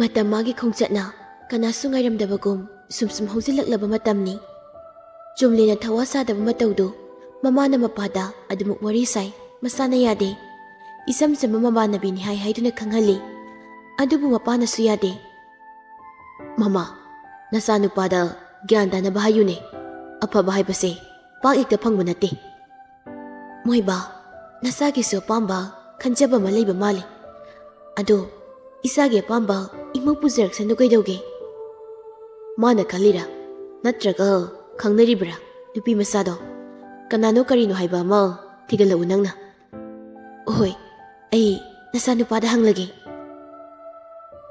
Matam magi khongchatna kanasu ngairamdabagum sumsum haujillaklaba matamni. Jumlena thawa sadaba mataudu mamana mapada adumuk wari sai masana yade. Isam chamba mamanabini hai haiduna khanghalli. Adubu mapana su yade. Mama, nasanupada gyan danaba hayune. Afaba haibase pak ekta phangba nate. Moiba, nasagi su apamba khanjaba ma leiba male. Ado isagi apamba imang pujaraksandu kaidauge. Mana khalira natraga khangnaribra nupi masado kanano karino haiba ama thigalau nangna. Oi, ai nasanupada hanglage.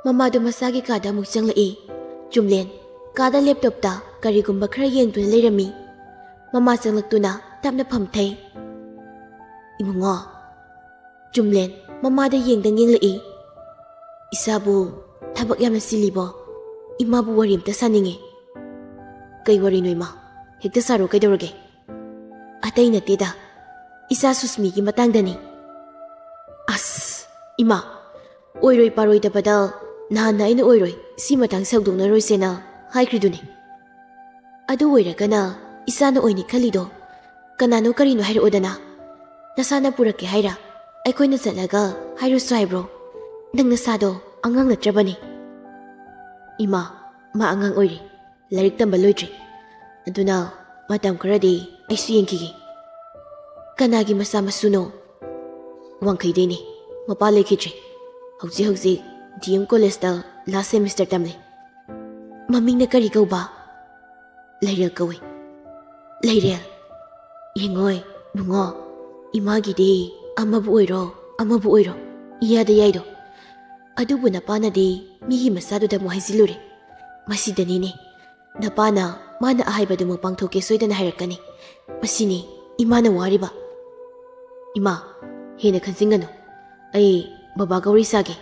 Mamadu masagi kada amuk changlai. Jumlen kada laptop ta karigumba khara yengduna leirami. Mama changlaktuna tapna phamthai. Imungo. Jumlen mamada yengdang yenglai. Isabu thabak yamna silibo. Imabu wari amta saninge. Kai wari noima hekta saro kaidorage. Atai nateda. Isa Susmi gi matangdani. As ima oiroi paroi dabada nahana aina oiroi si matang saudongnaroi sena haikriduni. Adu oiragana isana oini khalido kanano karino hairodana. Nasana purake haira aikoina chalaga hairusu haibro. Nang nasado angang natrabani. Ima ma angang oiri larik tamba loidri. Aduna matam karadi aisu yengkigi. Kanagi masa masuno Wangkaideni mapa lekhidri. Hauji DM College da last semester tamle. Mamingna kari kauba. Lairel kawi. Lairel. Yengoi bungo imagi de amabu oiro. Iyada yaido. Adubu napana de mihi masadu da muhaizilure. Masidanini. Napana mana ahaibadu mo pangthoke soidana hairakani. Masini imana wariba. Ima hena khansingano. Ai baba gauri sage.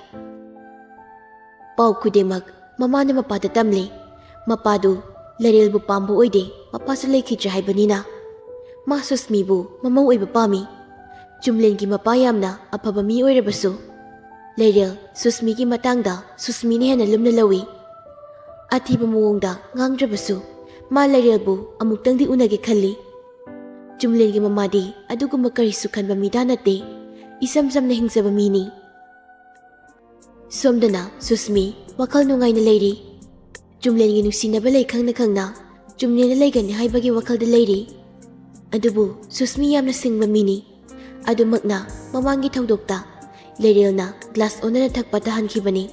Pau kudemak mamana mapada tamle. Mapadu larel bu pambu oide mapasu lekhidra haibanina. Ma Susmi bu mamau oiba pami. Jumlen gi mapa yamna afaba mi oirabasu. Larel Susmi gi matangda Susmi ne hena lumna lawi. Athiba muwongda ngangdrabasu. Ma larel bu amuktangdi unage khalli. Jumlen gi mamadi adugumba karisu khanba mida nate. Isam samna hingsaba mini. Somdana Susmi wakal nungaina leiri. Jumlen gi nungsinaba lei khangna Jumlen leigani haibagi wakal da leiri. Adubu Susmi yamna singba mini. Adumakna mamangi thaudokta Lairelna glass onana thakpa tahankhibani.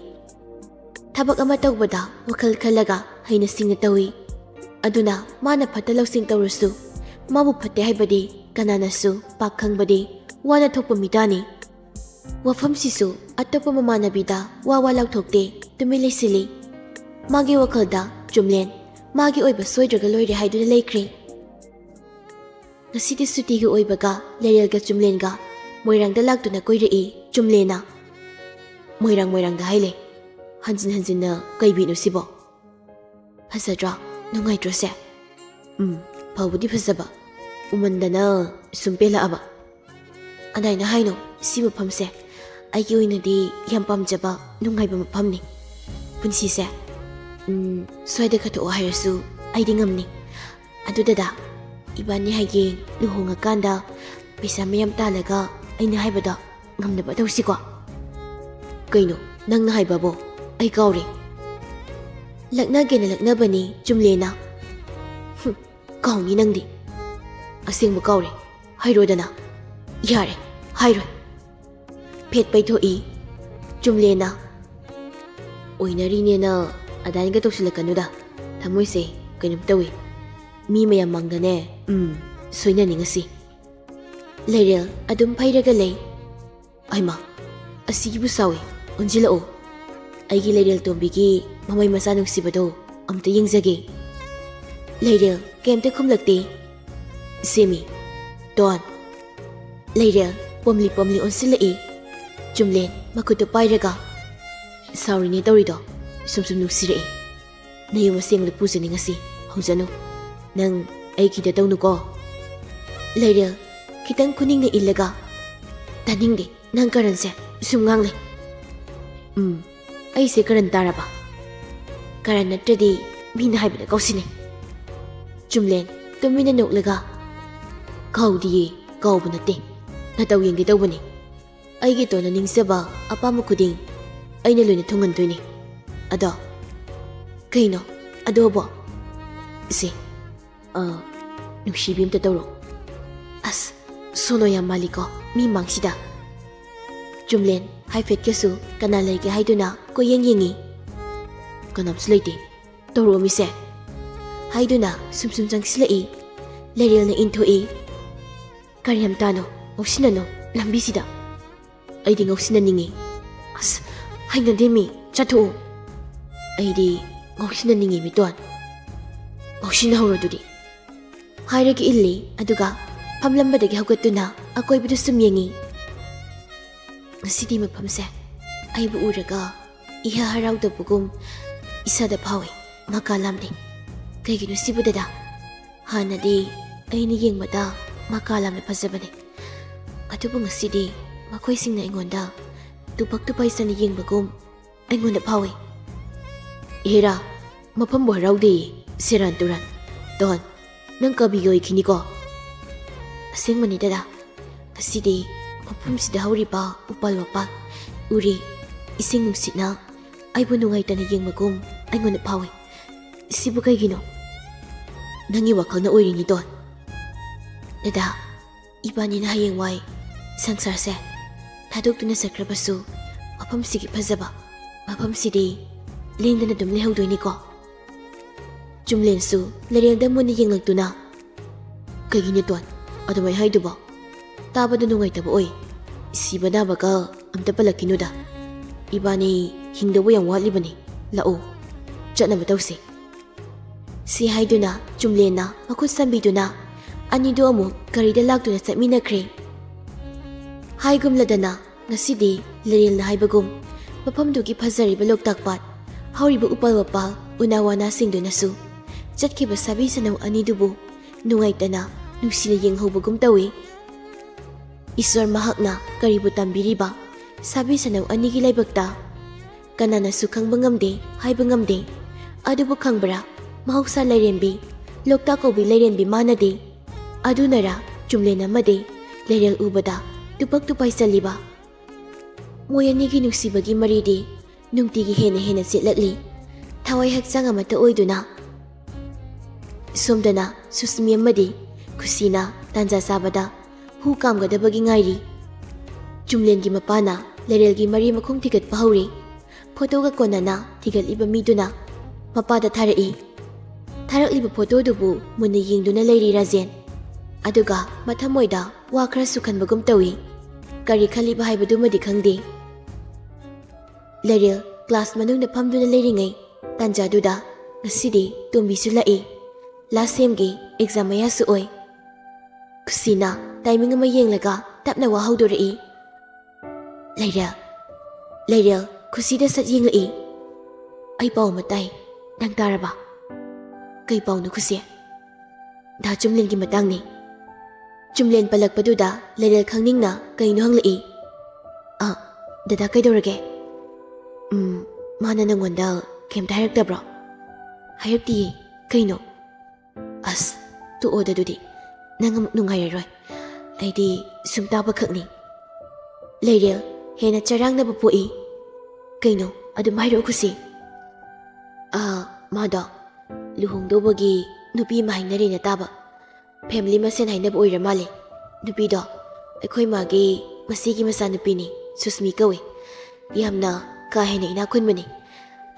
Thabak ama tawbada wakal khalaga haina singna tawi. Aduna mana phata lausing tawrasu mabu phate haibadi kananasu pakhangbadi wana thokpa midani. Wafam sisu atopa mamanabida wawa lauthokte tumi leisili. Magi wakalda Jumlen magi oiba soidraga loire haiduna leikri. Nasidi sutiga oibaga Lairelga Jumlenga moirangda laktuna koirei. Jumlena moirang da haile hanjin na kaibinu sibo. Hasadra nungaitro se. Pawbudi phasaba umandana sumpela aba. Anaina haino siba phamse aigi oinadi yam pamjaba nungaiba maphamni. Punsi se soida khatho hairasu aidi ngamni. Adudada ibani haigi luhonga kanda pesa mayam talaga aina haibada ngamnaba tawsiko. Kaino nangna haibabo ai kauri. Laknagena laknabani Jumlena. Kauni nangdi. Asingba kauri hairodana. Yare hairoi. Phet paithoi Jumlena. Oinari na adaniga tawsilakanuda. Thamoise kainum tawi. Mi mayam mangdane soina ningasi. Lairel adum phairaga lei. Aima asigibu sawi onjilao. Aigi Lairel tombigi mamai masa nungsibado amta yengjage. Lairel kemte khumlakte. Semi Don Lairel pomli onsilai. Jumlen makuto pairaga. Sorry ne tawrido sumsum nuksire. Nayuma sengla pujani ngasi haujanu. Nang aigi da tawnuko. Lairel kitang kuningna illaga. Taningde nang karanse sumngangle. ꯑꯩꯁꯦ ꯀꯔꯟ ꯇꯥꯔꯕ? ꯀꯔꯟ ꯅꯠꯇ꯭ꯔꯗꯤ ꯃꯤꯅ ꯍꯥꯏꯕꯗ ꯀꯥꯎꯁꯤꯟꯅꯩ꯫ ꯆꯨꯝꯂꯦꯟ ꯇꯨꯃꯤꯟꯅ ꯅꯣꯛꯂꯒ ꯀꯥꯎꯗꯤꯌꯦ, ꯀꯥꯎꯕ ꯅꯠꯇꯦ, ꯅꯇꯧ ꯌꯦꯡꯒꯦ ꯇꯧꯕꯅꯤ꯫ ꯑꯩꯒꯤ ꯇꯣꯟꯅ ꯅꯤꯡꯖꯕ ꯑꯄꯥꯝꯕ ꯈꯨꯗꯤꯡ ꯑꯩꯅ ꯂꯣꯏꯅ ꯊꯨꯡꯍꯟꯗꯣꯏꯅꯤ꯫ ꯑꯗꯣ ꯀꯩꯅꯣ ꯑꯗꯣꯕꯣ? ꯏꯁꯦ ꯅꯨꯡꯁꯤꯕꯤ ꯑꯝꯇ ꯇꯧꯔꯣ꯫ ꯑꯁ ꯁꯣꯅꯣ ꯌꯥꯝ ꯃꯥꯜꯂꯤꯀꯣ ꯃꯤ ꯃꯥꯡꯁꯤꯗ꯫ ꯆꯨꯝꯂꯦꯟ ꯍꯥꯏꯐꯦꯠꯀꯁꯨ ꯀꯅꯥ ꯂꯩꯒꯦ ꯍꯥꯏꯗꯨꯅ ꯀꯣꯏꯌꯦꯡ ꯌꯦꯡꯉꯤ꯫ ꯀꯅꯥꯝꯁꯨ ꯂꯩꯇꯦ, ꯇꯧꯔꯛꯑꯣ ꯃꯤꯁꯦ ꯍꯥꯏꯗꯨꯅ ꯁꯨꯝ ꯆꯪꯁꯤꯜꯂꯛꯏ꯫ ꯂꯩꯔꯦꯜꯅ ꯏꯟꯊꯣꯛꯏ꯫ ꯀꯔꯤꯝꯇꯥꯅꯣ, ꯉꯧꯁꯤꯟꯅꯅꯣ ꯂꯝꯕꯤꯁꯤꯗ꯫ ꯑꯩꯗꯤ ꯉꯧꯁꯤꯟꯅꯅꯤꯡꯉꯤ꯫ ꯑꯁ ꯍꯩꯅꯗꯦ ꯃꯤ, ꯆꯠꯊꯣꯛꯎ꯫ ꯑꯩꯗꯤ ꯉꯧꯁꯤꯟꯅꯅꯤꯡꯉꯤ ꯃꯤꯇꯣꯟ꯫ ꯉꯧꯁꯤꯟꯅꯍꯧꯔꯣ ꯑꯗꯨꯗꯤ ꯍꯥꯏꯔꯒ ꯏꯜꯂꯤ꯫ ꯑꯗꯨꯒ ꯐꯝꯂꯝꯕꯗꯒꯤ ꯍꯧꯒꯠꯇꯨꯅ ꯑꯀꯣꯏꯕꯗꯨ ꯁꯨꯝ ꯌꯦꯡꯉꯤ꯫ ꯉꯁꯤꯗꯤ ꯃꯐꯝꯁꯦ ꯑꯩꯕꯨ ꯎꯔꯒ ꯏꯍꯥ ꯍꯔꯥꯎꯗꯕꯒꯨꯝ ꯏꯁꯥꯗ ꯐꯥꯎꯏ꯫ ꯃꯀꯥ ꯂꯥꯝꯅꯩ꯫ ꯀꯩꯒꯤꯅꯣ ꯁꯤꯕꯨ ꯗꯗꯥ? ꯍꯥꯟꯅꯗꯤ ꯑꯩꯅ ꯌꯦꯡꯕꯗ ꯃꯀꯥ ꯂꯥꯝꯅ ꯐꯖꯕꯅꯤ, ꯑꯗꯨꯕꯨ ꯉꯁꯤꯗꯤ ꯃꯈꯣꯏꯁꯤꯡꯅ ꯑꯩꯉꯣꯟꯗ ꯇꯨꯄꯛ ꯇꯨꯄꯩꯁꯅ ꯌꯦꯡꯕꯒꯨꯝ ꯑꯩꯉꯣꯟꯗ ꯐꯥꯎꯏ꯫ ꯏꯍꯦꯔꯥ, ꯃꯐꯝꯕꯨ ꯍꯔꯥꯎꯗꯦꯌꯦ, ꯁꯦꯔꯥꯟ ꯇꯨꯔꯥꯟ꯫ ꯗꯣꯟ, ꯅꯪ ꯀꯕꯤꯒ ꯑꯣꯏꯈꯤꯅꯤꯀꯣ? ꯑꯁꯦꯡꯕꯅꯤ ꯗꯗꯥ, ꯉꯁꯤꯗꯤ ꯃꯐꯝꯁꯤꯗ ꯍꯧꯔꯤꯕ ꯎꯄꯥꯜ ꯋꯥꯄꯥꯜ, ꯎꯔꯤ, ꯏꯁꯤꯡ ꯅꯨꯡꯁꯤꯠꯅ ꯑꯩꯕꯨ ꯅꯨꯡꯉꯥꯏꯇꯅ ꯌꯦꯡꯕꯒꯨꯝ ꯑꯩꯉꯣꯟꯗ ꯐꯥꯎꯏ꯫ ꯁꯤꯕꯨ ꯀꯩꯒꯤꯅꯣ? ꯅꯪꯒꯤ ꯋꯥꯈꯜꯅ ꯑꯣꯏꯔꯤꯅꯤ ꯗꯣꯟ꯫ ꯗꯗꯥ, ꯏꯕꯥꯅꯤꯅ ꯍꯌꯦꯡꯋꯥꯏ ꯁꯪꯁꯥꯔꯁꯦ ꯊꯥꯗꯣꯛꯇꯨꯅ ꯆꯠꯈ꯭ꯔꯕꯁꯨ ꯃꯐꯝꯁꯤꯒꯤ ꯐꯖꯕ, ꯃꯐꯝꯁꯤꯗꯤ ꯂꯦꯡꯗꯅ ꯑꯗꯨꯝ ꯂꯩꯍꯧꯗꯣꯏꯅꯤꯀꯣ? ꯆꯨꯝꯂꯦꯟꯁꯨ ꯂꯩꯔꯦꯜꯗ ꯃꯨꯟꯅ ꯌꯦꯡꯂꯛꯇꯨꯅ ꯀꯩꯒꯤꯅꯣ ꯇꯣꯟ ꯑꯗꯨꯃꯥꯏꯅ ꯍꯥꯏꯗꯨꯕꯣ? ꯇꯥꯕꯗ ꯅꯨꯡꯉꯥꯏꯇꯕ ꯑꯣꯏ꯫ ꯁꯤꯕ ꯅꯥꯕꯒ ꯑꯝꯇ ꯄꯜꯂꯛꯈꯤꯅꯨꯗ꯫ ꯏꯕꯥꯅꯤ ꯍꯤꯡꯗꯧꯕ ꯌꯥꯝ ꯋꯥꯠꯂꯤꯕꯅꯤ, ꯂꯥꯛꯑꯣ ꯆꯠꯅꯕ ꯇꯧꯁꯤ꯫ ꯁꯤ ꯍꯥꯏꯗꯨꯅ ꯆꯨꯝꯂꯦꯟꯅ ꯃꯈꯨꯠ ꯁꯝꯕꯤꯗꯨꯅ ꯑꯅꯤꯗꯨ ꯑꯃꯨꯛ ꯒꯥꯔꯤꯗ ꯂꯥꯛꯇꯨꯅ ꯆꯠꯃꯤꯟꯅꯈ꯭ꯔꯦ꯫ ꯍꯥꯏꯒꯨꯝꯂꯗꯅ ꯉꯁꯤꯗꯤ ꯂꯩꯔꯦꯜꯅ ꯍꯥꯏꯕꯒꯨꯝ ꯃꯐꯝꯗꯨꯒꯤ ꯐꯖꯔꯤꯕ ꯂꯣꯛꯇꯥꯛ ꯄꯥꯠ, ꯍꯧꯔꯤꯕ ꯎꯄꯥꯜ ꯋꯥꯄꯥꯜ, ꯎꯅꯥ ꯋꯥꯅꯥꯁꯤꯡꯗꯨꯅꯁꯨ ꯆꯠꯈꯤꯕ ꯁꯥꯕꯤ ꯁꯅꯧ ꯑꯅꯤꯗꯨꯕꯨ ꯅꯨꯡꯉꯥꯏꯇꯅ ꯅꯨꯡꯁꯤꯅ ꯌꯦꯡꯍꯧꯕꯒꯨꯝ ꯇꯧꯏ꯫ ꯏꯁꯣꯔ ꯃꯍꯥꯛꯅ ꯀꯔꯤꯕꯨ ꯇꯝꯕꯤꯔꯤꯕ ꯁꯥꯕꯤ ꯁꯅꯧ ꯑꯅꯤꯒꯤ ꯂꯥꯏꯕꯛꯇ ꯀꯅꯥꯅꯁꯨ ꯈꯪꯕ ꯉꯝꯗꯦ, ꯍꯥꯏꯕ ꯉꯝꯗꯦ꯫ ꯑꯗꯨꯕꯨ ꯈꯪꯕ꯭ꯔꯥ, ꯃꯍꯧꯁꯥ ꯂꯩꯔꯦꯝꯕꯤ, ꯂꯣꯛꯇꯥꯛ ꯀꯧꯕꯤ ꯂꯩꯔꯦꯟꯕꯤ ꯃꯥꯟꯅꯗꯦ꯫ ꯑꯗꯨꯅꯔꯥ ꯆꯨꯝꯂꯦꯟ ꯑꯃꯗꯤ ꯂꯩꯔꯦꯜ ꯎꯕꯗ ꯇꯨꯄꯛ ꯇꯨꯄꯥꯏ ꯆꯜꯂꯤꯕ? ꯃꯣꯏ ꯑꯅꯤꯒꯤ ꯅꯨꯡꯁꯤꯕꯒꯤ ꯃꯔꯤꯗꯤ ꯅꯨꯡꯇꯤꯒꯤ ꯍꯦꯟꯅ ꯍꯦꯟꯅ ꯆꯦꯠꯂꯛꯂꯤ, ꯊꯋꯥꯏ ꯍꯛꯆꯥꯡ ꯑꯃꯠꯇ ꯑꯣꯏꯗꯨꯅ꯫ ꯁꯣꯝꯗꯅ ꯁꯨꯁꯃꯤ ꯑꯃꯗꯤ ꯈꯨꯁꯤꯅ ꯇꯥꯟꯖꯥ ꯆꯥꯕꯗ ꯍꯨ ꯀꯥꯝꯒꯗꯕꯒꯤ ꯉꯥꯏꯔꯤ꯫ ꯆꯨꯝꯂꯦꯟꯒꯤ ꯃꯄꯥꯅ ꯂꯩꯔꯦꯜꯒꯤ ꯃꯔꯤ ꯃꯈꯣꯡ ꯊꯤꯒꯠꯄ ꯍꯧꯔꯤ꯫ ꯐꯣꯇꯣꯒ ꯀꯣꯟꯅꯅ ꯊꯤꯒꯠꯂꯤꯕ ꯃꯤꯗꯨꯅ ꯃꯄꯥꯗ ꯊꯥꯔꯛꯏ꯫ ꯊꯥꯔꯛꯂꯤꯕ ꯐꯣꯇꯣꯗꯨꯕꯨ ꯃꯨꯟꯅ ꯌꯦꯡꯗꯨꯅ ꯂꯩꯔꯤ ꯔꯥꯖꯦꯟ꯫ ꯑꯗꯨꯒ ꯃꯊꯃꯣꯏꯗ ꯋꯥ ꯈꯔꯁꯨ ꯈꯟꯕꯒꯨꯝ ꯇꯧꯏ꯫ ꯀꯔꯤ ꯈꯜꯂꯤꯕ ꯍꯥꯏꯕꯗꯨꯃꯗꯤ ꯈꯪꯗꯦ꯫ ꯂꯩꯔꯦꯜ ꯀ꯭ꯂꯥꯁ ꯃꯅꯨꯡꯗ ꯐꯝꯗꯨꯅ ꯂꯩꯔꯤꯉꯩ ꯇꯥꯟꯖꯥꯗꯨꯗ ꯉꯁꯤꯗꯤ ꯇꯣꯝꯕꯤꯁꯨ ꯂꯥꯛꯏ꯫ ꯂꯥꯁ ꯁꯦꯝꯒꯤ ꯑꯦꯛꯖꯥꯝ ꯃꯌꯥꯁꯨ ꯑꯣꯏ꯫ ꯈꯨꯁꯤꯅ ꯇꯥꯏꯃꯤꯡ ꯑꯃ ꯌꯦꯡꯂꯒ ꯇꯞꯅ ꯋꯥ ꯍꯧꯗꯣꯔꯛꯏ꯫ ꯂꯩꯔꯦꯜ ꯈꯨꯁꯤꯗ ꯁꯠ ꯌꯦꯡꯂꯛꯏ꯫ ꯑꯩ ꯄꯥꯎ ꯑꯃ ꯇꯥꯏ, ꯅꯪ ꯇꯥꯔꯕ? ꯀꯩ ꯄꯥꯎꯅꯣ ꯈꯨꯁꯤ? ꯗꯥ ꯆꯨꯝꯂꯦꯟꯒꯤ ꯃꯇꯥꯡꯅꯤ꯫ ꯆꯨꯝꯂꯦꯟ ꯄꯜꯂꯛꯄꯗꯨꯗ ꯂꯩꯔꯦꯜ ꯈꯪꯅꯤꯡꯅ ꯀꯩꯅꯣ ꯍꯪꯂꯛꯏ꯫ ꯗꯗꯥ ꯀꯩꯗꯧꯔꯒꯦ? ꯃꯥꯅ ꯅꯪꯉꯣꯟꯗ ꯀꯩꯝꯇ ꯍꯥꯏꯔꯛꯇꯕ꯭ꯔꯣ? ꯍꯥꯏꯔꯛꯇꯤꯌꯦ꯫ ꯀꯩꯅꯣ? ꯑꯁ ꯇꯣꯛꯑꯣꯗ ꯑꯗꯨꯗꯤ, ꯅꯪ ꯑꯃꯨꯛ ꯅꯨꯡꯉꯥꯏꯔꯔꯣꯏ꯫ ꯑꯩꯗꯤ ꯁꯨꯝ ꯇꯥꯕ ꯈꯛꯅꯤ꯫ ꯂꯩꯔꯦꯜ ꯍꯦꯟꯅ ꯆꯔꯥꯡꯅꯕ ꯄꯣꯛꯏ꯫ ꯀꯩꯅꯣ ꯑꯗꯨꯝ ꯍꯥꯏꯔꯛꯑꯣ ꯈꯨꯁꯤ꯫ ꯃꯥꯗꯣ ꯂꯨꯍꯣꯡꯗꯧꯕꯒꯤ ꯅꯨꯄꯤ ꯑꯃ ꯍꯥꯏꯅꯔꯦꯅ ꯇꯥꯕ꯫ ꯐꯦꯃꯤꯂꯤ ꯃꯁꯦꯟ ꯍꯥꯏꯅꯕ ꯑꯣꯏꯔ ꯃꯥꯜꯂꯦ꯫ ꯅꯨꯄꯤꯗꯣ ꯑꯩꯈꯣꯏ ꯃꯥꯒꯤ ꯃꯆꯦꯒꯤ ꯃꯆꯥꯅꯨꯄꯤꯅꯤ, ꯁꯨꯁꯃꯤ ꯀꯧꯏ꯫ ꯌꯥꯝꯅ ꯀꯥ ꯍꯦꯟꯅ ꯏꯅꯥꯛ ꯈꯨꯟꯕꯅꯤ꯫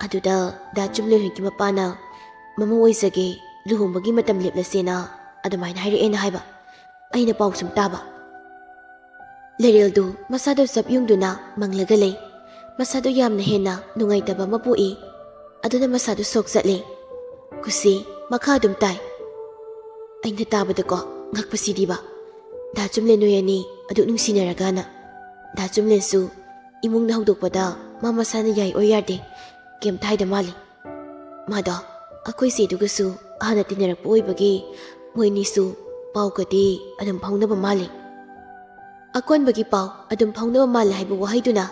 ꯑꯗꯨꯗ ꯗꯥ ꯆꯨꯝꯂꯦꯟ ꯍꯣꯏꯒꯤ ꯃꯄꯥꯅ ꯃꯃꯧ ꯑꯣꯏꯖꯒꯦ, ꯂꯨꯍꯣꯡꯕꯒꯤ ꯃꯇꯝ ꯂꯦꯞꯂꯁꯦꯅ ꯑꯗꯨꯃꯥꯏꯅ ꯍꯥꯏꯔꯛꯑꯦꯅ ꯍꯥꯏꯕ꯫ ꯑꯩꯅ ꯄꯥꯎ ꯁꯨꯝ ꯇꯥꯕ꯫ ꯂꯩꯔꯦꯜꯗꯨ ꯃꯁꯥꯗꯣ ꯆꯞ ꯌꯨꯡꯗꯨꯅ ꯃꯪꯂꯒ ꯂꯩ꯫ ꯃꯁꯥꯗꯣ ꯌꯥꯝꯅ ꯍꯦꯟꯅ ꯅꯨꯡꯉꯥꯏꯇꯕ ꯑꯃ ꯄꯣꯛꯏ꯫ ꯑꯗꯨꯅ ꯃꯁꯥꯗꯣ ꯁꯣꯛ ꯆꯠꯂꯦ꯫ ꯈꯨꯁꯤ ꯃꯈꯥ ꯑꯗꯨꯝ ꯇꯥꯏ꯫ ꯑꯩꯅ ꯇꯥꯕꯗꯀꯣ ꯉꯛꯄꯁꯤꯗꯤꯕ, ꯗꯥ ꯆꯨꯝꯂꯦꯟ ꯅꯣꯏ ꯑꯅꯤ ꯑꯗꯨꯛ ꯅꯨꯡꯁꯤꯅꯔꯒꯥꯅ꯫ ꯗꯥ ꯆꯨꯝꯂꯦꯟꯁꯨ ꯏꯃꯨꯡꯅ ꯍꯧꯗꯣꯛꯄꯗ ꯃꯥ ꯃꯁꯥꯅ ꯌꯥꯏ ꯑꯣꯏ ꯌꯥꯗꯦ ꯀꯩꯝꯇ ꯍꯥꯏꯗ ꯃꯥꯜꯂꯤ꯫ ꯃꯥꯗꯣ ꯑꯩꯈꯣꯏ ꯆꯦꯗꯨꯒꯁꯨ ꯍꯥꯟꯅ ꯇꯤꯟꯅꯔꯛꯄ ꯑꯣꯏꯕꯒꯤ ꯃꯣꯏꯅꯤꯁꯨ ꯄꯥꯎꯒꯗꯤ ꯑꯗꯨꯝ ꯐꯥꯎꯅꯕ ꯃꯥꯜꯂꯤ꯫ ꯑꯀꯣꯟꯕꯒꯤ ꯄꯥꯎ ꯑꯗꯨꯝ ꯐꯥꯎꯅꯕ ꯃꯥꯜꯂꯦ ꯍꯥꯏꯕ ꯋꯥꯍꯩꯗꯨꯅ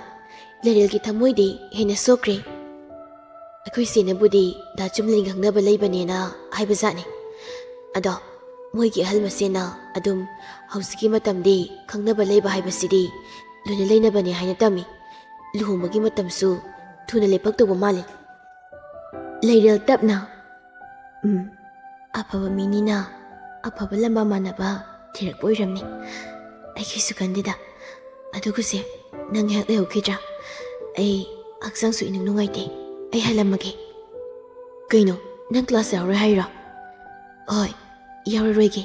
ꯂꯩꯔꯦꯜꯒꯤ ꯊꯃꯣꯏꯗꯤ ꯍꯦꯟꯅ ꯁꯣꯛꯈ꯭ꯔꯦ꯫ ꯑꯩꯈꯣꯏ ꯁꯦꯅꯕꯨꯗꯤ ꯗꯥ ꯆꯨꯝꯂꯦꯟ ꯈꯪꯅꯕ ꯂꯩꯕꯅꯦꯅ ꯍꯥꯏꯕꯖꯥꯠꯅꯤ꯫ ꯑꯗꯣ ꯃꯣꯏꯒꯤ ꯑꯍꯜ ꯃꯁꯦꯟꯅ ꯑꯗꯨꯝ ꯍꯧꯖꯤꯛꯀꯤ ꯃꯇꯝꯗꯤ ꯈꯪꯅꯕ ꯂꯩꯕ ꯍꯥꯏꯕꯁꯤꯗꯤ ꯂꯣꯏꯅ ꯂꯩꯅꯕꯅꯦ ꯍꯥꯏꯅ ꯇꯝꯃꯤ꯫ ꯂꯨꯍꯣꯡꯕꯒꯤ ꯃꯇꯝꯁꯨ ꯊꯨꯅ ꯂꯦꯞꯄꯛꯇꯧꯕ ꯃꯥꯜꯂꯤ꯫ ꯂꯩꯔꯦꯜ ꯇꯞꯅ ꯑꯐꯕ ꯃꯤꯅꯤꯅ ꯑꯐꯕ ꯂꯝꯕꯥ ꯃꯥꯟꯅꯕ ꯊꯤꯔꯛꯄ ꯑꯣꯏꯔꯝꯅꯤ꯫ ꯑꯩ ꯀꯩꯁꯨ ꯈꯟꯗꯦꯗ꯫ ꯑꯗꯨꯒꯁꯦ ꯅꯪ ꯉꯥꯏꯍꯥꯛ ꯂꯩꯍꯧꯈꯤꯗ꯭ꯔꯥ? ꯑꯩ ꯍꯛꯆꯥꯡꯁꯨ ꯏꯅꯨꯡ ꯅꯨꯡꯉꯥꯏꯇꯦ꯫ ꯑꯩ ꯍꯜꯂꯝꯃꯒꯦ꯫ ꯀꯩꯅꯣ ꯅꯪ ꯀ꯭ꯂꯥꯁ ꯌꯥꯎꯔꯣꯏ ꯍꯥꯏꯔꯣ? ꯍꯣꯏ ꯌꯥꯎꯔꯔꯣꯏꯒꯦ꯫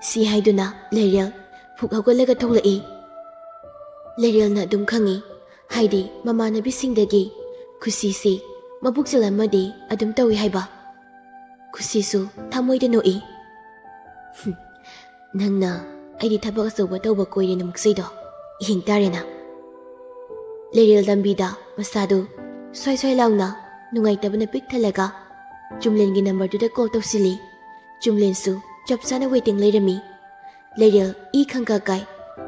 ꯁꯤ ꯍꯥꯏꯗꯨꯅ ꯂꯩꯔꯦꯜ ꯐꯨꯛ ꯍꯧꯒꯠꯂꯒ ꯊꯣꯛꯂꯛꯏ꯫ ꯂꯩꯔꯦꯜꯅ ꯑꯗꯨꯝ ꯈꯪꯏ, ꯍꯥꯏꯗꯤ ꯃꯃꯥꯟꯅꯕꯤꯁꯤꯡꯗꯒꯤ ꯈꯨꯁꯤꯁꯤ ꯃꯕꯨꯛꯆꯦꯜ ꯑꯃꯗꯤ ꯑꯗꯨꯝ ꯇꯧꯏ ꯍꯥꯏꯕ꯫ ꯈꯨꯁꯤꯁꯨ ꯊꯃꯣꯏꯗ ꯅꯣꯛꯏ꯫ ꯅꯪꯅ ꯑꯩꯗꯤ ꯊꯕꯛ ꯑꯆꯧꯕ ꯇꯧꯕ ꯀꯣꯏꯔꯦ ꯅꯃꯨꯛꯆꯩꯗꯣ ꯌꯦꯡ ꯇꯥꯔꯦꯅ꯫ ꯂꯩꯔꯦꯜ ꯂꯝꯕꯤꯗ ꯃꯁꯥꯗꯨ ꯁ꯭ꯋꯥꯏ ꯁ꯭ꯋꯥꯏ ꯂꯥꯎꯅ ꯅꯨꯡꯉꯥꯏꯇꯕꯅ ꯄꯤꯛ ꯊꯜꯂꯒ ꯆꯨꯝꯂꯦꯟꯒꯤ ꯅꯝꯕꯔꯗꯨꯗ ꯀꯣꯜ ꯇꯧꯁꯤꯜꯂꯤ꯫ ꯆꯨꯝꯂꯦꯟꯁꯨ ꯆꯞ ꯆꯥꯅ ꯋꯦꯇꯤꯡ ꯂꯩꯔꯝꯃꯤ꯫ ꯂꯩꯔꯦꯜ ꯏ ꯈꯪꯀꯥ ꯀꯥꯏ,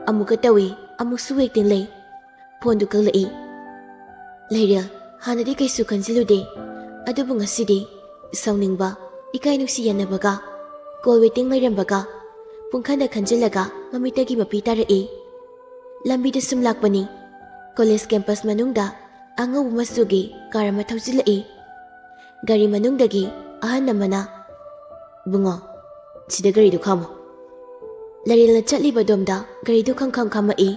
ꯑꯃꯨꯛꯀ ꯇꯧꯏ, ꯑꯃꯨꯛꯁꯨ ꯋꯦꯇꯤꯡ ꯂꯩ꯫ ꯐꯣꯟꯗꯨ ꯀꯛꯂꯛꯏ꯫ ꯂꯩꯔꯦꯜ ꯍꯥꯟꯅꯗꯤ ꯀꯩꯁꯨ ꯈꯟꯖꯤꯜꯂꯨꯗꯦ, ꯑꯗꯨꯕꯨ ꯉꯁꯤꯗꯤ ꯁꯥꯎꯅꯤꯡꯕ, ꯏꯀꯥꯏ ꯅꯨꯡꯁꯤ ꯌꯥꯟꯅꯕꯒ ꯀꯣꯜ ꯋꯦꯇꯤꯡ ꯂꯩꯔꯝꯕꯒ ꯄꯨꯡꯈꯟꯗ ꯈꯟꯖꯤꯜꯂꯒ ꯃꯃꯤꯠꯇꯒꯤ ꯃꯄꯤ ꯇꯥꯔꯛꯏ꯫ ꯂꯝꯕꯤꯗ ꯁꯨꯝ ꯂꯥꯛꯄꯅꯤ꯫ ꯀꯣꯂꯦꯖ ꯀꯦꯝꯄꯁ ꯃꯅꯨꯡꯗ ꯑꯉꯧꯕ ꯃꯆꯨꯒꯤ ꯀꯥꯔ ꯑꯃ ꯊꯧꯖꯤꯜꯂꯛꯏ꯫ ꯒꯥꯔꯤ ꯃꯅꯨꯡꯗꯒꯤ ꯑꯍꯟ ꯑꯃꯅ, "ꯏꯕꯨꯡꯉꯣ, ꯁꯤꯗ ꯒꯥꯔꯤꯗꯨ ꯈꯥꯝꯃꯣ"꯫ ꯂꯩꯔꯦꯜꯅ ꯆꯠꯂꯤꯕꯗꯣꯝꯗ ꯒꯥꯔꯤꯗꯨ ꯈꯪꯈꯥꯝ ꯈꯥꯝꯃꯛꯏ꯫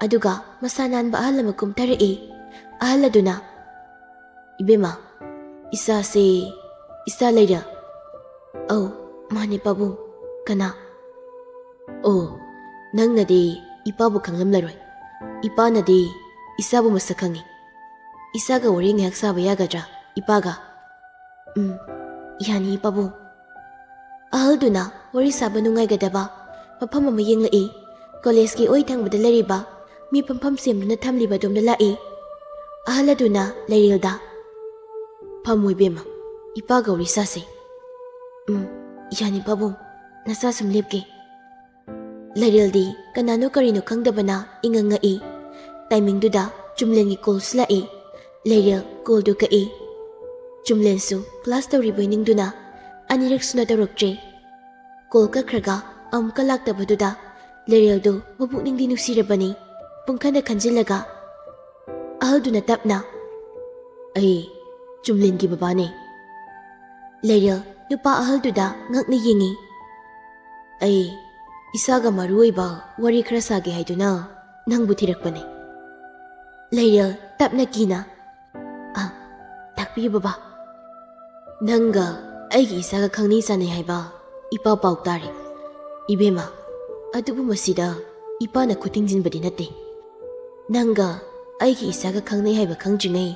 ꯑꯗꯨꯒ ꯃꯁꯥ ꯅꯥꯟꯕ ꯑꯍꯜ ꯑꯃ ꯀꯨꯝꯊꯔꯛꯏ꯫ ꯑꯍꯜ ꯑꯗꯨꯅ, "ꯏꯕꯦꯝꯃ, ꯏꯆꯥ ꯂꯩꯔꯦꯜ"꯫ "ꯑꯧ ꯃꯥꯅꯦ ꯄꯥꯕꯨꯡ, ꯀꯅꯥ?" "ꯑꯣ, ꯅꯪꯅꯗꯤ ꯏꯄꯥꯕꯨ ꯈꯪꯂꯝꯂꯔꯣꯏ꯫ ꯏꯄꯥꯅꯗꯤ ꯏꯆꯥꯕꯨ ꯃꯁꯛ ꯈꯪꯏ꯫ ꯏꯆꯥꯒ ꯋꯥꯔꯤ ꯉꯥꯏꯍꯥꯛ ꯁꯥꯕ ꯌꯥꯒꯗ꯭ꯔꯥ, ꯏꯄꯥꯒ?" "ꯌꯥꯅꯤ ꯄꯥꯕꯨꯡ"꯫ ꯑꯍꯜꯗꯨꯅ ꯋꯥꯔꯤ ꯁꯥꯕ ꯅꯨꯡꯉꯥꯏꯒꯗꯕ ꯃꯐꯝ ꯑꯃ ꯌꯦꯡꯂꯛꯏ꯫ ꯀꯣꯂꯦꯖꯀꯤ ꯑꯣꯏ ꯊꯪꯕꯗ ꯂꯩꯔꯤꯕ ꯃꯤ ꯐꯝꯐꯝ ꯁꯦꯝꯗꯨꯅ ꯊꯝꯂꯤꯕꯗꯣꯝꯗ ꯂꯥꯛꯏ꯫ ꯑꯍꯜ ꯑꯗꯨꯅ ꯂꯩꯔꯦꯜꯗ, "ꯐꯝꯃꯨ ꯏꯕꯦꯝꯃ, ꯏꯄꯥꯒ ꯋꯥꯔꯤ ꯁꯥꯁꯦ"꯫ "ꯌꯥꯅꯤ ꯄꯥꯕꯨꯡ, ꯅꯆꯥ ꯁꯨꯝ ꯂꯦꯞꯀꯦ"꯫ ꯂꯩꯔꯦꯜꯗꯤ ꯀꯅꯥꯅꯣ ꯀꯔꯤꯅꯣ ꯈꯪꯗꯕꯅ ꯏꯉꯛ ꯉꯛꯏ꯫ ꯇꯥꯏꯃꯤꯡꯗꯨꯗ ꯆꯨꯝꯂꯦꯟꯒꯤ ꯀꯣꯜꯁꯨ ꯂꯥꯛꯏ꯫ ꯂꯩꯔꯦꯜ ꯀꯣꯜꯗꯨ ꯀꯛꯏ꯫ ꯆꯨꯝꯂꯦꯟꯁꯨ ꯀ꯭ꯂꯥꯁ ꯇꯧꯔꯤꯕꯣꯏ ꯅꯤꯡꯗꯨꯅ ꯑꯅꯤꯔꯛ ꯁꯨꯅ ꯇꯧꯔꯛꯇ꯭ꯔꯦ꯫ ꯀꯣꯜ ꯀꯛꯈ꯭ꯔꯒ ꯑꯃꯨꯛꯀ ꯂꯥꯛꯇꯕꯗꯨꯗ ꯂꯩꯔꯦꯜꯗꯨ ꯃꯄꯨꯛꯅꯤꯡꯗꯤ ꯅꯨꯡꯁꯤꯔꯕꯅꯤ꯫ ꯄꯨꯡꯈꯟꯗ ꯈꯟꯖꯤꯜꯂꯒ ꯑꯍꯜꯗꯨꯅ ꯇꯞꯅ, "ꯑꯩ ꯆꯨꯝꯂꯦꯟꯒꯤ ꯕꯕꯥꯅꯦ"꯫ ꯂꯩꯔꯦꯜ ꯅꯨꯄꯥ ꯑꯍꯜꯗꯨꯗ ꯉꯛꯅ ꯌꯦꯡꯉꯤ꯫ "ꯑꯩ ꯏꯆꯥꯒ ꯃꯔꯨ ꯑꯣꯏꯕ ꯋꯥꯔꯤ ꯈꯔ ꯁꯥꯒꯦ ꯍꯥꯏꯗꯨꯅ ꯅꯪꯕꯨ ꯊꯤꯔꯛꯄꯅꯦ"꯫ ꯂꯩꯔꯦꯜ ꯇꯞꯅ ꯀꯤꯅ, "ꯇꯥꯛꯄꯤꯌꯨ ꯕꯕꯥ"꯫ "ꯅꯪꯒ ꯑꯩꯒꯤ ꯏꯆꯥꯒ ꯈꯪꯅꯩ ꯆꯥꯟꯅꯩ ꯍꯥꯏꯕ ꯏꯄꯥ ꯄꯥꯎ ꯇꯥꯔꯦ꯫ ꯏꯕꯦꯝꯃ, ꯑꯗꯨꯕꯨ ꯃꯁꯤꯗ ꯏꯄꯥꯅ ꯈꯨꯠ ꯊꯤꯡꯖꯤꯟꯕꯗꯤ ꯅꯠꯇꯦ꯫ ꯅꯪꯒ ꯑꯩꯒꯤ ꯏꯆꯥꯒ ꯈꯪꯅꯩ ꯍꯥꯏꯕ ꯈꯪꯗ꯭ꯔꯤꯉꯩ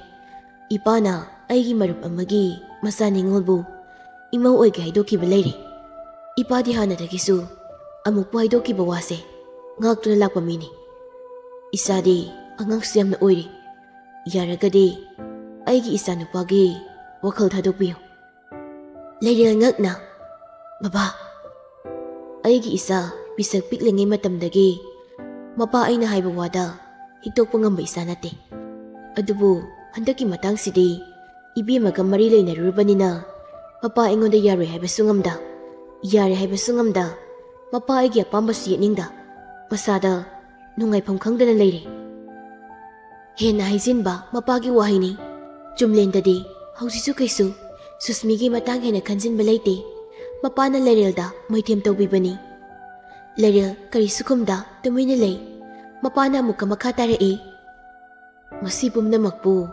ꯏꯄꯥꯅ ꯑꯩꯒꯤ ꯃꯔꯨꯞ ꯑꯃꯒꯤ ꯃꯆꯥ ꯅꯤꯡꯉꯣꯜꯕꯨ ꯏꯃꯧ ꯑꯣꯏꯒꯦ ꯍꯥꯏꯗꯣꯛꯈꯤꯕ ꯂꯩꯔꯦ꯫ ꯏꯄꯥꯗꯤ ꯍꯥꯟꯅꯗꯒꯤꯁꯨ ꯑꯃꯨꯛꯄꯨ ꯍꯥꯏꯗꯣꯛꯈꯤꯕ ꯋꯥꯁꯦ ꯉꯥꯛꯇꯨꯅ ꯂꯥꯛꯄ ꯃꯤꯅꯤ꯫ ꯏꯆꯥꯗꯤ ꯑꯉꯥꯡꯁꯨ ꯌꯥꯝꯅ ꯑꯣꯏꯔꯤ꯫ ꯌꯥꯔꯒꯗꯤ ꯑꯩꯒꯤ ꯏꯆꯥꯅꯨꯄꯥꯒꯤ ꯋꯥꯈꯜ ꯊꯥꯗꯣꯛꯄꯤꯌꯨ"꯫ ꯂꯩꯔꯦꯜ ꯉꯛꯅ, "ꯕꯕꯥ, ꯑꯩꯒꯤ ꯏꯆꯥ ꯄꯤꯁꯛ ꯄꯤꯛꯂꯤꯉꯩ ꯃꯇꯝꯗꯒꯤ ꯃꯄꯥ ꯑꯩꯅ ꯍꯥꯏꯕ ꯋꯥꯗ ꯍꯤꯛꯇꯣꯛꯄ ꯉꯝꯕ ꯏꯆꯥ ꯅꯠꯇꯦ꯫ ꯑꯗꯨꯕꯨ ꯍꯟꯗꯛꯀꯤ ꯃꯇꯥꯡꯁꯤꯗꯤ ꯏꯕꯦꯝꯃꯒ ꯃꯔꯤ ꯂꯩꯅꯔꯨꯔꯕꯅꯤꯅ ꯃꯄꯥ ꯑꯩꯉꯣꯟꯗ ꯌꯥꯔꯣꯏ ꯍꯥꯏꯕꯁꯨ ꯉꯝꯗ, ꯌꯥꯔꯦ ꯍꯥꯏꯕꯁꯨ ꯉꯝꯗ, ꯃꯄꯥ ꯑꯩꯒꯤ ꯑꯄꯥꯝꯕꯁꯨ ꯌꯦꯠꯅꯤꯡꯗ ꯃꯁꯥꯗ ꯅꯨꯡꯉꯥꯏꯐꯝ ꯈꯪꯗꯅ ꯂꯩꯔꯦ"꯫ ꯍꯦꯟꯅ ꯍꯥꯏꯖꯤꯟꯕ ꯃꯄꯥꯒꯤ ꯋꯥꯍꯩꯅꯤ꯫ ꯆꯨꯝꯂꯦꯟꯗꯗꯤ ꯍꯧꯖꯤꯛꯁꯨ ꯀꯩꯁꯨ ꯁꯨꯁꯃꯤꯒꯤ ꯃꯇꯥꯡ ꯍꯦꯟꯅ ꯈꯟꯖꯤꯟꯕ ꯂꯩꯇꯦ꯫ ꯃꯄꯥꯅ ꯂꯩꯔꯦꯜꯗ ꯃꯣꯏꯊꯦꯝ ꯇꯧꯕꯤꯕꯅꯤ꯫ ꯂꯩꯔꯦꯜ ꯀꯔꯤꯁꯨ ꯈꯨꯝꯗ ꯇꯨꯃꯤꯟꯅ ꯂꯩ꯫ ꯃꯄꯥꯅ ꯑꯃꯨꯛꯀ ꯃꯈꯥ ꯇꯥꯔꯛꯏ꯫ "ꯃꯁꯤ ꯄꯨꯝꯅꯃꯛꯄꯨ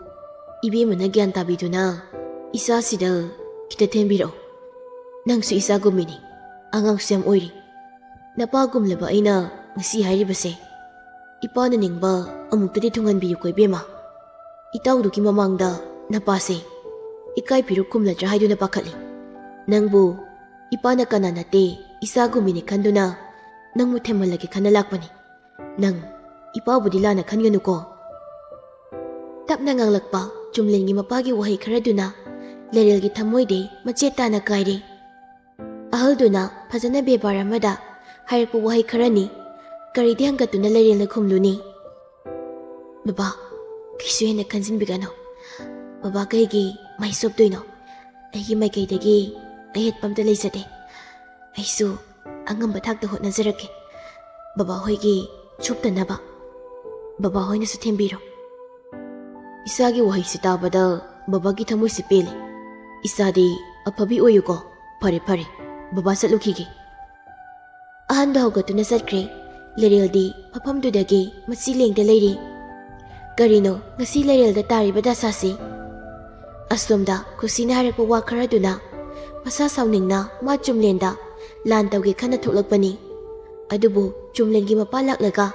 ꯏꯕꯦꯝꯃꯅ ꯒ꯭ꯌꯥꯟ ꯇꯥꯕꯤꯗꯨꯅ ꯏꯆꯥꯁꯤꯗ ꯈꯤꯇ ꯊꯦꯝꯕꯤꯔꯛꯑꯣ꯫ ꯅꯪꯁꯨ ꯏꯆꯥꯒꯨꯝꯃꯤꯅꯤ, ꯑꯉꯥꯡꯁꯨ ꯌꯥꯝ ꯑꯣꯏꯔꯤ꯫ ꯅꯄꯥꯒꯨꯝꯂꯕ ꯑꯩꯅ ꯉꯁꯤ ꯍꯥꯏꯔꯤꯕꯁꯦ ꯏꯄꯥꯅ ꯅꯤꯡꯕ ꯑꯃꯨꯛꯇꯗꯤ ꯊꯨꯡꯍꯟꯕꯤꯌꯨꯀꯣ ꯏꯕꯦꯝꯃ꯫ ꯏꯇꯥꯎꯗꯨꯒꯤ ꯃꯃꯥꯡꯗ ꯅꯄꯥꯁꯦ ꯏꯀꯥꯏ ꯐꯤꯔꯨꯛ ꯈꯨꯝꯂꯗ꯭ꯔꯥ ꯍꯥꯏꯗꯨꯅ ꯄꯥꯈꯠꯂꯤ꯫ ꯅꯪꯕꯨ ꯏꯄꯥꯅ ꯀꯅꯥ ꯅꯠꯇꯦ ꯏꯆꯥꯒꯨꯝꯃꯤꯅꯤ ꯈꯟꯗꯨꯅ ꯅꯪꯕꯨ ꯊꯦꯝꯍꯜꯂꯒꯦ ꯈꯟꯅ ꯂꯥꯛꯄꯅꯤ꯫ ꯅꯪ ꯏꯄꯥꯕꯨꯗꯤ ꯂꯥꯟꯅ ꯈꯟꯒꯅꯨꯀꯣ"꯫ ꯇꯞꯅ ꯉꯥꯡꯂꯛꯄ ꯆꯨꯝꯂꯦꯟꯒꯤ ꯃꯄꯥꯒꯤ ꯋꯥꯍꯩ ꯈꯔꯗꯨꯅ ꯂꯩꯔꯦꯜꯒꯤ ꯊꯃꯣꯏꯗꯤ ꯃꯆꯦꯠ ꯇꯥꯅ ꯀꯥꯏꯔꯤ꯫ ꯑꯍꯜꯗꯨꯅ ꯐꯖꯅ ꯕꯦꯕꯥꯔ ꯑꯃꯗ ꯍꯥꯏꯔꯛꯄ ꯋꯥꯍꯩ ꯈꯔꯅꯤ꯫ ꯀꯔꯤꯗꯤ ꯍꯪꯒꯠꯇꯨꯅ ꯂꯩꯔꯦꯜꯅ ꯈꯨꯝꯂꯨꯅꯤ? "ꯕꯕꯥ, ꯀꯩꯁꯨ ꯍꯦꯟꯅ ꯈꯟꯖꯤꯟꯕꯤꯒꯅꯨ꯫ ꯕꯕꯥ ꯀꯩꯒꯤ ꯃꯩ ꯁꯣꯞꯇꯣꯏꯅꯣ? ꯑꯩꯒꯤ ꯃꯥꯏꯀꯩꯗꯒꯤ ꯑꯌꯦꯠꯄ ꯑꯝꯇ ꯂꯩꯖꯗꯦ. ꯑꯩꯁꯨ ꯑꯉꯝꯕ ꯊꯥꯛꯇ ꯍꯣꯠꯅꯖꯔꯛꯀꯦ. ꯕꯕꯥ ꯍꯣꯏꯒꯤ ꯆꯣꯞꯇꯅꯕ. ꯕꯕꯥ ꯍꯣꯏꯅꯁꯨ ꯊꯦꯝꯕꯤꯔꯣ. ꯏꯆꯥꯒꯤ ꯋꯥꯍꯩꯁꯤ ꯇꯥꯕꯗ ꯕꯕꯥꯒꯤ ꯊꯃꯣꯏꯁꯤ ꯄꯦꯜꯂꯦ. ꯏꯆꯥꯗꯤ ꯑꯐꯕꯤ ꯑꯣꯏꯌꯨꯀꯣ. ꯐꯔꯦ ꯐꯔꯦ, ꯕꯕꯥ ꯆꯠꯂꯨꯈꯤꯒꯦ. ꯑꯍꯟꯗ ꯍꯧꯒꯠꯇꯨꯅ ꯆꯠꯈ꯭ꯔꯦ. ꯂꯩꯔꯦꯜꯗꯤ ꯃꯐꯝꯗꯨꯗꯒꯤ ꯃꯆꯤ ꯂꯦꯡꯗ ꯂꯩꯔꯤ. ꯀꯔꯤꯅꯣ ꯉꯁꯤ ꯂꯩꯔꯦꯜꯗ ꯇꯥꯔꯤꯕ ꯗꯁꯥꯁꯤ? ꯑꯁꯣꯝꯗ ꯈꯨꯁꯤꯅ ꯍꯥꯏꯔꯛꯄ ꯋꯥ ꯈꯔꯗꯨꯅ ꯃꯁꯥ ꯁꯥꯎꯅꯤꯡꯅ ꯃꯥ ꯆꯨꯝꯂꯦꯟꯗ ꯂꯥꯟ ꯇꯧꯒꯦ ꯈꯟꯅ ꯊꯣꯛꯂꯛꯄꯅꯤ. ꯑꯗꯨꯕꯨ ꯆꯨꯝꯂꯦꯟꯒꯤ ꯃꯄꯥ ꯂꯥꯛꯂꯒ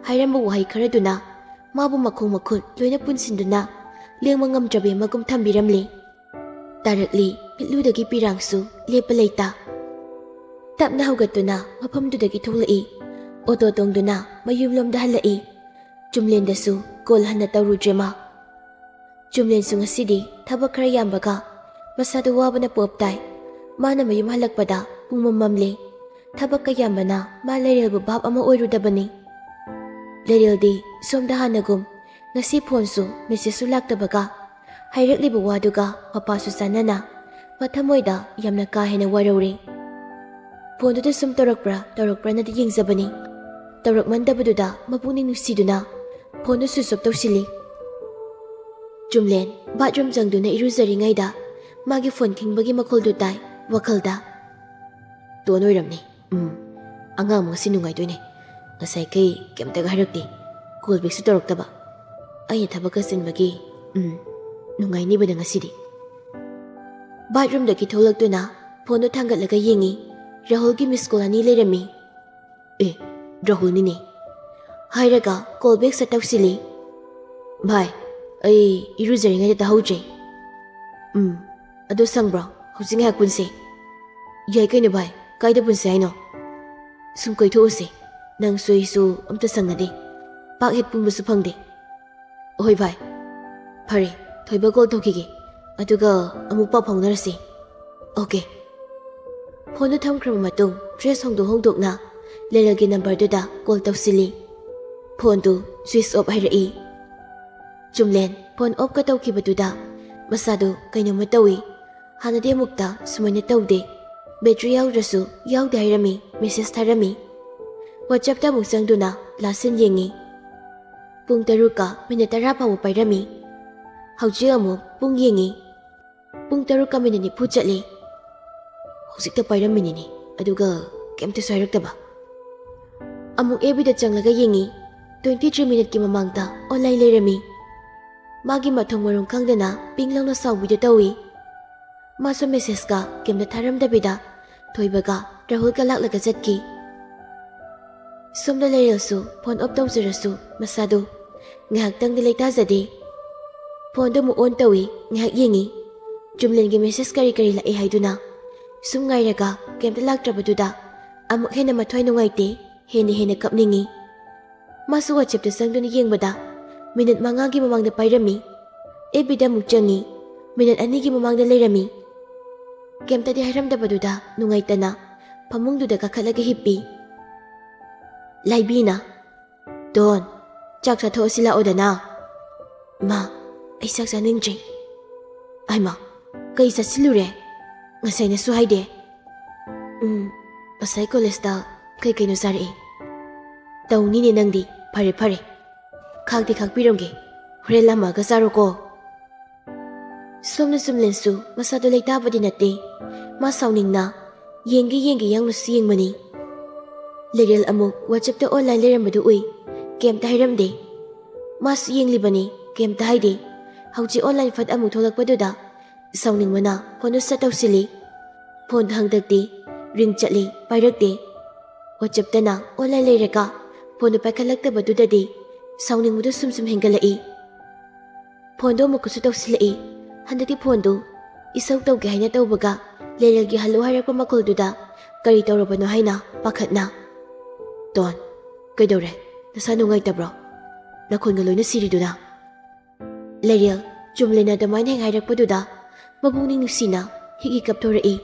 ꯍꯥꯏꯔꯝꯕ ꯋꯥꯍꯩ ꯈꯔꯗꯨꯅ ꯃꯥꯕꯨ ꯃꯈꯣꯡ ꯃꯈꯨꯠ ꯂꯣꯏꯅ ꯄꯨꯟꯁꯤꯟꯗꯨꯅ ꯂꯦꯡꯕ ꯉꯝꯗ꯭ꯔꯕ ꯑꯃꯒꯨꯝ ꯊꯝꯕꯤꯔꯝꯂꯤ. ꯇꯥꯔꯛꯂꯤ ꯃꯤꯠꯂꯨꯗꯒꯤ ꯄꯤꯔꯥꯡꯁꯨ ꯂꯦꯞꯄ ꯂꯩꯇ. ꯇꯞꯅ ꯍꯧꯒꯠꯇꯨꯅ ꯃꯐꯝꯗꯨꯗꯒꯤ ꯊꯣꯛꯂꯛꯏ. ꯑꯣꯇꯣ ꯇꯣꯡꯗꯨꯅ ꯃꯌꯨꯝꯂꯣꯝꯗ ꯍꯜꯂꯛꯏ. ꯆꯨꯝꯂꯦꯟꯗꯁꯨ ꯀꯣꯜ ꯍꯟꯅ ꯇꯧꯔꯨꯗ꯭ꯔꯦ ꯃꯥ. ꯆꯨꯝꯂꯦꯟꯁꯨ ꯉꯁꯤꯗꯤ ꯊꯕꯛ ꯈꯔ ꯌꯥꯝꯕꯒ ꯃꯁꯥꯗꯨ ꯋꯥꯕꯅ ꯄꯣꯞ ꯇꯥꯏ. ꯃꯥꯅ ꯃꯌꯨꯝ ꯍꯜꯂꯛꯄꯗ ꯄꯨꯡ ꯃꯝꯂꯦ. ꯊꯕꯛ ꯀꯌꯥꯝꯕꯅ ꯃꯥ ꯂꯩꯔꯦꯜꯕꯨ ꯚꯥꯞ ꯑꯃ ꯑꯣꯏꯔꯨꯗꯕꯅꯤ. ꯂꯩꯔꯦꯜꯗꯤ ꯁꯣꯝꯗ ꯍꯥꯟꯅꯒꯨꯝ ꯉꯁꯤ ꯐꯣꯟꯁꯨ ꯃꯦꯁꯦꯖꯁꯨ ꯂꯥꯛꯇꯕꯒ ꯍꯥꯏꯔꯛꯂꯤꯕ ꯋꯥꯗꯨꯒ ꯃꯄꯥꯁꯨ ꯆꯥꯟꯅꯅ ꯃꯊꯃꯣꯏꯗ ꯌꯥꯝꯅ ꯀꯥ ꯍꯦꯟꯅ ꯋꯥꯔꯧꯔꯦ. ꯐꯣꯟꯗꯨꯗ ꯁꯨꯝ ꯇꯧꯔꯛꯄ꯭ꯔꯅꯗꯤ ꯌꯦꯡꯖꯕꯅꯤ. ꯇꯧꯔꯛꯃꯟꯗꯕꯗꯨꯗ ꯃꯄꯨꯛꯅꯤꯡ ꯅꯨꯡꯁꯤꯗꯨꯅ ꯐꯣꯟꯗꯨ ꯁ꯭ꯋꯤꯆ ꯑꯣꯐ ꯇꯧꯁꯤꯜꯂꯤ. ꯆꯨꯝꯂꯦꯟ ꯕꯥꯠꯔꯨꯝ ꯆꯪꯗꯨꯅ ꯏꯔꯨꯖꯔꯤꯉꯩꯗ ꯃꯥꯒꯤ ꯐꯣꯟ ꯈꯤꯡꯕꯒꯤ ꯃꯈꯣꯜꯗꯨ ꯇꯥꯏ. ꯋꯥꯈꯜꯗ ꯇꯣꯟ ꯑꯣꯏꯔꯝꯅꯤ. ꯑꯉꯥꯡ ꯉꯁꯤ ꯅꯨꯡꯉꯥꯏꯗꯣꯏꯅꯦ. ꯉꯁꯥꯏ ꯀꯩꯝꯇꯒ ꯍꯥꯏꯔꯛꯇꯦ. ꯀꯣꯜ ꯕꯦꯛꯁꯨ ꯇꯧꯔꯛꯇꯕ. ꯑꯩꯅ ꯊꯕꯛꯀ ꯆꯤꯟꯕꯒꯤ ꯅꯨꯡꯉꯥꯏꯅꯤꯕꯗ ꯉꯁꯤꯗꯤ. ꯕꯥꯠꯔꯨꯝꯗꯒꯤ ꯊꯣꯛꯂꯛꯇꯨꯅ ꯐꯣꯟꯗꯨ ꯊꯥꯡꯒꯠꯂꯒ ꯌꯦꯡꯉꯤ. ꯔꯥꯍꯨꯜꯒꯤ ꯃꯤꯁ ꯀꯣꯜ 2 ꯂꯩꯔꯝꯃꯤ. ꯔꯥꯍꯨꯜꯅꯤꯅꯦ ꯍꯥꯏꯔꯒ ꯀꯣꯜ ꯕꯦꯛ ꯁꯠ ꯇꯧꯁꯤꯜꯂꯤ. ꯚꯥꯏ, ꯑꯩ ꯏꯔꯨꯖꯔꯤꯉꯩꯗ ꯇꯥꯍꯧꯗ꯭ꯔꯦ. ꯑꯗꯨ ꯁꯪꯕ꯭ꯔꯣ? ꯍꯧꯖꯤꯛ ꯉꯥꯏꯍꯥꯛ ꯄꯨꯟꯁꯦ. ꯌꯥꯏ ꯀꯩꯅꯣ ꯚꯥꯏ, ꯀꯥꯏꯗ ꯄꯨꯟꯁꯦ ꯍꯥꯏꯅꯣ? ꯁꯨꯝ ꯀꯣꯏꯊꯣꯛꯎꯁꯦ. ꯅꯪꯁꯨ ꯑꯩꯁꯨ ꯑꯝꯇ ꯁꯪꯅꯗꯦ. ꯄꯥꯛ ꯍꯦꯛ ꯄꯨꯟꯕꯁꯨ ꯐꯪꯗꯦ. ꯍꯣꯏ ꯚꯥꯏ. ꯐꯔꯦ, ꯊꯣꯏꯕ ꯀꯣꯜ ꯇꯧꯈꯤꯒꯦ. ꯑꯗꯨꯒ ꯑꯃꯨꯛ ꯄꯥꯎ ꯐꯥꯎꯅꯔꯁꯤ. ꯑꯣꯀꯦ. ꯐꯣꯟꯗꯨ ꯊꯝꯈ꯭ꯔꯕ ꯃꯇꯨꯡ ꯗ꯭ꯔꯦꯁ ꯍꯣꯡꯗꯣꯛꯅ ꯂꯩꯔꯦꯜꯒꯤ ꯅꯝꯕꯔꯗꯨꯗ ꯀꯣꯜ ꯇꯧꯁꯤꯜꯂꯤ. ꯐꯣꯟꯗꯨ ꯁ꯭ꯋꯤꯆ ꯑꯣꯐ ꯍꯥꯏꯔꯛꯏ. ꯆꯨꯝꯂꯦꯟ ꯐꯣꯟ ꯑꯣꯐꯀ ꯇꯧꯈꯤꯕꯗꯨꯗ ꯃꯁꯥꯗꯨ ꯀꯩꯅꯣꯝꯃ ꯇꯧꯏ. ꯍꯥꯟꯅꯗꯤ ꯑꯃꯨꯛꯇ ꯁꯨꯃꯥꯏꯅ ꯇꯧꯗꯦ. ꯕꯦꯇ꯭ꯔꯤ ꯌꯥꯎꯗ꯭ꯔꯁꯨ ꯌꯥꯎꯗꯦ ꯍꯥꯏꯔꯝꯃꯤ. ꯃꯦꯁꯦꯖ ꯊꯥꯔꯝꯃꯤ. ꯋꯥꯆꯞꯇ ꯑꯃꯨꯛ ꯆꯪꯗꯨꯅ ꯂꯥꯁꯤꯟ ꯌꯦꯡꯉꯤ. ꯄꯨꯡ 7:10 ꯐꯥꯎꯕ ꯄꯥꯏꯔꯝꯃꯤ. ꯍꯧꯖꯤꯛ ꯑꯃꯨꯛ ꯄꯨꯡ ꯌꯦꯡꯉꯤ. ꯄꯨꯡ 7:40 ꯆꯠꯂꯤ. ꯍꯧꯖꯤꯛꯇ ꯄꯥꯏꯔꯝꯃꯤꯅꯤꯅꯦ, ꯑꯗꯨꯒ ꯀꯩꯝꯇꯁꯨ ꯍꯥꯏꯔꯛꯇꯕ. ꯑꯃꯨꯛ FBꯗ ꯆꯪꯂꯒ ꯌꯦꯡꯉꯤ. 23 ꯃꯤꯅꯠꯀꯤ ꯃꯃꯥꯡꯗ ꯑꯣꯟꯂꯥꯏꯟ ꯂꯩꯔꯝꯃꯤ. ꯃꯥꯒꯤ ꯃꯊꯣꯡ ꯃꯔꯝ ꯈꯪꯗꯅ ꯄꯤꯡ ꯂꯥꯎꯅ ꯁꯥꯎꯕꯤꯗ ꯇꯧꯏ. ꯃꯥꯁꯨ ꯃꯦꯁꯦꯖꯀ ꯀꯩꯝꯇ ꯊꯥꯔꯝꯗꯕꯤꯗ ꯊꯣꯏꯕꯒ ꯔꯥꯍꯨꯜꯒ ꯂꯥꯛꯂꯒ ꯆꯠꯈꯤ. ꯁꯣꯝꯗ ꯂꯩꯔꯦꯜꯁꯨ ꯐꯣꯟ ꯑꯣꯐ ꯇꯧꯖꯔꯁꯨ ꯃꯁꯥꯗꯨ ꯉꯥꯏꯍꯥꯛꯇꯪꯗꯤ ꯂꯩꯇꯥꯖꯗꯦ. ꯐꯣꯟꯗꯨ ꯑꯃꯨꯛ ꯑꯣꯟ ꯇꯧꯏ. ꯉꯥꯏꯍꯥꯛ ꯌꯦꯡꯉꯤ. ꯆꯨꯝꯂꯦꯟꯒꯤ ꯃꯦꯁꯦꯖ ꯀꯔꯤ ꯂꯥꯛꯏ ꯍꯥꯏꯗꯨꯅ ꯁꯨꯝ ꯉꯥꯏꯔꯒ ꯀꯩꯝꯇ ꯂꯥꯛꯇ꯭ꯔꯕꯗꯨꯗ ꯑꯃꯨꯛ ꯍꯦꯟꯅ ꯃꯊ꯭ꯋꯥꯏ ꯅꯨꯡꯉꯥꯏꯇꯦ. ꯍꯦꯟꯅ ꯀꯞꯅꯤꯡꯉꯤ. ꯃꯥꯁꯨ ꯋꯥꯆꯦꯞꯇ ꯆꯪꯗꯨꯅ ꯌꯦꯡꯕꯗ ꯃꯤꯅꯠ 5ꯒꯤ ꯃꯃꯥꯡꯗ ꯄꯥꯏꯔꯝꯃꯤ. FBꯗ ꯑꯃꯨꯛ ꯆꯪꯉꯤ. ꯃꯤꯅꯠ 2ꯒꯤ ꯃꯃꯥꯡꯗ ꯂꯩꯔꯝꯃꯤ. ꯀꯩꯝꯇꯗꯤ ꯍꯥꯏꯔꯝꯗꯕꯗꯨꯗ ꯅꯨꯡꯉꯥꯏꯇꯅ ꯐꯃꯨꯡꯗꯨꯗ ꯀꯥꯈꯠꯂꯒ ꯍꯤꯞꯄꯤ. ꯂꯥꯏꯕꯤꯅ ꯗꯣꯟ, ꯆꯥꯛ ꯆꯥꯊꯣꯛꯑꯁꯤ ꯂꯥꯛꯑꯣꯗꯅ. ꯃꯥ, ꯑꯩ ꯆꯥꯛ ꯆꯥꯅꯤꯡꯗ꯭ꯔꯤ. ꯑꯩꯃꯥ, ꯀꯩ ꯆꯥꯁꯤꯜꯂꯨꯔꯦ? ꯉꯁꯥꯏꯅꯁꯨ ꯍꯥꯏꯗꯦ. ꯉꯁꯥꯏ ꯀꯣꯂꯦꯖꯇ ꯀꯩꯅꯣ ꯆꯥꯔꯛꯏ. ꯇꯧꯅꯤꯅꯦ ꯅꯪꯗꯤ. ꯐꯔꯦ. ꯈꯥꯛꯇꯤ ꯈꯥꯛꯄꯤꯔꯝꯒꯦ. ꯍꯣꯔꯦꯟ ꯂꯥꯝꯃꯛꯑꯒ ꯆꯥꯔꯣꯀꯣ. ꯁꯣꯝꯅ ꯆꯨꯝꯂꯦꯟꯁꯨ ꯃꯁꯥꯗꯨ ꯂꯩꯇꯥꯕꯗꯤ ꯅꯠꯇꯦ. ꯃꯥ ꯁꯥꯎꯅꯤꯡꯅ ꯌꯦꯡꯒꯦ ꯌꯥꯎꯅꯁꯨ ꯌꯦꯡꯕꯅꯤ. ꯂꯩꯔꯦꯜ ꯑꯃꯨꯛ ꯋꯥꯆꯞꯇ ꯑꯣꯟꯂꯥꯏꯟ ꯂꯩꯔꯝꯕꯗꯨ ꯎꯏ. ꯀꯩꯝꯇ ꯍꯥꯏꯔꯝꯗꯦ. ꯃꯥꯁꯨ ꯌꯦꯡꯂꯤꯕꯅꯤ. ꯀꯩꯝꯇ ꯍꯥꯏꯗꯦ. ꯍꯧꯖꯤꯛ ꯑꯣꯟꯂꯥꯏꯟ ꯐꯠ ꯑꯃꯨꯛ ꯊꯣꯛꯂꯛꯄꯗꯨꯗ ꯁꯥꯎꯅꯤꯡꯕꯅ ꯐꯣꯟꯗꯨ ꯁꯠ ꯇꯧꯁꯤꯜꯂꯤ. ꯐꯣꯟꯗꯨ ꯍꯪꯗꯛꯇꯤ. ꯔꯤꯡ ꯆꯠꯂꯤ. ꯄꯥꯏꯔꯛꯇꯦ. ꯋꯥꯆꯞꯇꯅ ꯑꯣꯟꯂꯥꯏꯟ ꯂꯩꯔꯒ ꯐꯣꯟꯗꯨ ꯄꯥꯏꯈꯠꯂꯛꯇꯕꯗꯨꯗꯗꯤ ꯁꯥꯎꯅꯤꯡꯕꯗꯨ ꯁꯨꯝ ꯍꯦꯟꯒꯠꯂꯛꯏ. ꯐꯣꯟꯗꯨ ꯑꯃꯨꯛꯀꯁꯨ ꯇꯧꯁꯤꯜꯂꯛꯏ. ꯍꯟꯗꯛꯇꯤ ꯐꯣꯟꯗꯨ ꯏꯁꯧ ꯇꯧꯒꯦ ꯍꯥꯏꯅ ꯇꯧꯕꯒ ꯂꯩꯔꯦꯜꯒꯤ ꯍꯜꯂꯣ ꯍꯥꯏꯔꯛꯄ ꯃꯈꯣꯜꯗꯨꯗ ꯀꯔꯤ ꯇꯧꯔꯕꯅꯣ ꯍꯥꯏꯅ ꯄꯥꯈꯠꯅ. ꯗꯣꯟ, ꯀꯩꯗꯧꯔꯦ? ꯅꯁꯥ ꯅꯨꯡꯉꯥꯏꯇꯕ꯭ꯔꯣ? ꯅꯈꯣꯟꯒ ꯂꯣꯏꯅ ꯁꯤꯔꯤꯗꯨꯅ. ꯂꯩꯔꯦꯜ ꯆꯨꯝꯂꯦꯟꯅ ꯑꯗꯨꯃꯥꯏꯅ ꯍꯦꯛ ꯍꯥꯏꯔꯛꯄꯗꯨꯗ ꯃꯄꯨꯛꯅꯤꯡ ꯅꯨꯡꯁꯤꯅ ꯍꯤꯛ ꯀꯞꯊꯣꯔꯛꯏ.